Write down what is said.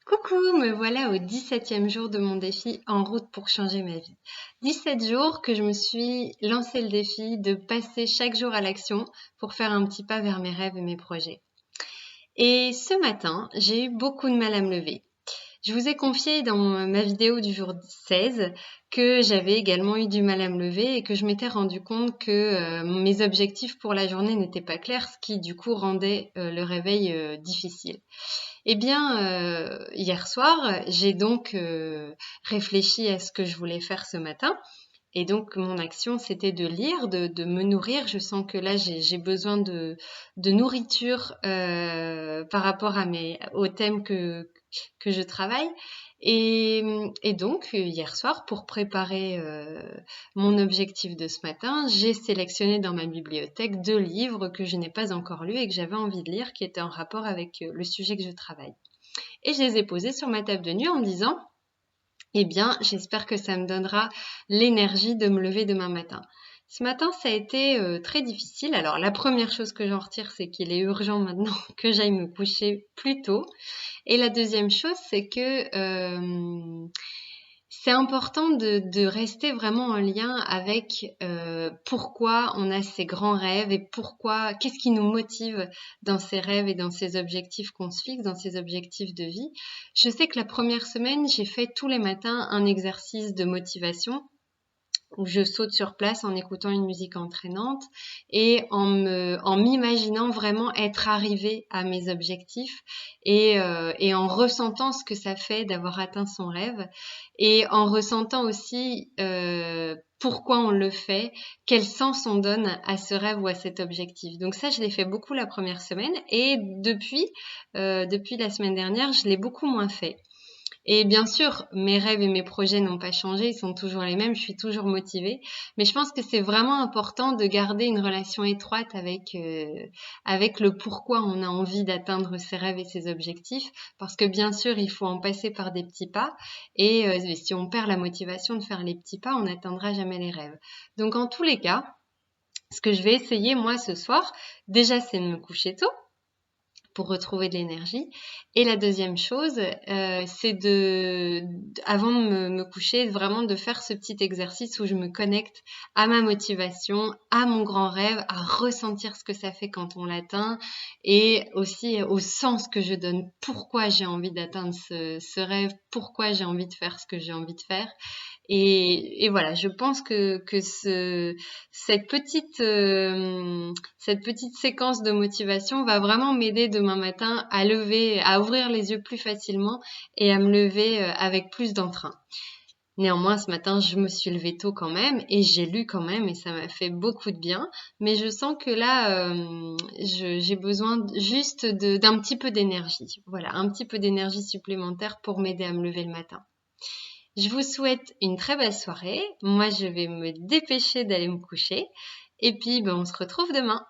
Coucou, me voilà au 17e jour de mon défi En route pour changer ma vie. 17 jours que je me suis lancé le défi de passer chaque jour à l'action pour faire un petit pas vers mes rêves et mes projets. Et ce matin, j'ai eu beaucoup de mal à me lever. Je vous ai confié dans ma vidéo du jour 16 que j'avais également eu du mal à me lever et que je m'étais rendu compte que mes objectifs pour la journée n'étaient pas clairs, ce qui du coup rendait le réveil difficile. Eh bien, hier soir, j'ai donc réfléchi à ce que je voulais faire ce matin. Et donc, mon action, c'était de lire, de me nourrir. Je sens que là, j'ai besoin de nourriture par rapport au thème que je travaille. Et donc, hier soir, pour préparer mon objectif de ce matin, j'ai sélectionné dans ma bibliothèque 2 livres que je n'ai pas encore lus et que j'avais envie de lire, qui étaient en rapport avec le sujet que je travaille. Et je les ai posés sur ma table de nuit en me disant, eh bien, j'espère que ça me donnera l'énergie de me lever demain matin. Ce matin, ça a été très difficile. Alors, la première chose que j'en retire, c'est qu'il est urgent maintenant que j'aille me coucher plus tôt. Et la deuxième chose, c'est que c'est important de rester vraiment en lien avec pourquoi on a ces grands rêves et qu'est-ce qui nous motive dans ces rêves et dans ces objectifs qu'on se fixe, dans ces objectifs de vie. Je sais que la première semaine, j'ai fait tous les matins un exercice de motivation où je saute sur place en écoutant une musique entraînante et en m'imaginant vraiment être arrivée à mes objectifs et en ressentant ce que ça fait d'avoir atteint son rêve et en ressentant aussi pourquoi on le fait, quel sens on donne à ce rêve ou à cet objectif. Donc ça, je l'ai fait beaucoup la première semaine et depuis la semaine dernière, je l'ai beaucoup moins fait. Et bien sûr, mes rêves et mes projets n'ont pas changé, ils sont toujours les mêmes, je suis toujours motivée. Mais je pense que c'est vraiment important de garder une relation étroite avec le pourquoi on a envie d'atteindre ses rêves et ses objectifs. Parce que bien sûr, il faut en passer par des petits pas. Et si on perd la motivation de faire les petits pas, on n'atteindra jamais les rêves. Donc en tous les cas, ce que je vais essayer moi ce soir, déjà c'est de me coucher tôt pour retrouver de l'énergie. Et la deuxième chose, c'est avant de me coucher, vraiment de faire ce petit exercice où je me connecte à ma motivation, à mon grand rêve, à ressentir ce que ça fait quand on l'atteint et aussi au sens que je donne, pourquoi j'ai envie d'atteindre ce rêve, pourquoi j'ai envie de faire ce que j'ai envie de faire. Et voilà, je pense que cette petite séquence de motivation va vraiment m'aider demain matin à ouvrir les yeux plus facilement et à me lever avec plus d'entrain. Néanmoins, ce matin, je me suis levée tôt quand même et j'ai lu quand même et ça m'a fait beaucoup de bien. Mais je sens que là, j'ai besoin juste d'un petit peu d'énergie. Voilà, un petit peu d'énergie supplémentaire pour m'aider à me lever le matin. Je vous souhaite une très belle soirée. Moi, je vais me dépêcher d'aller me coucher. Et puis, on se retrouve demain.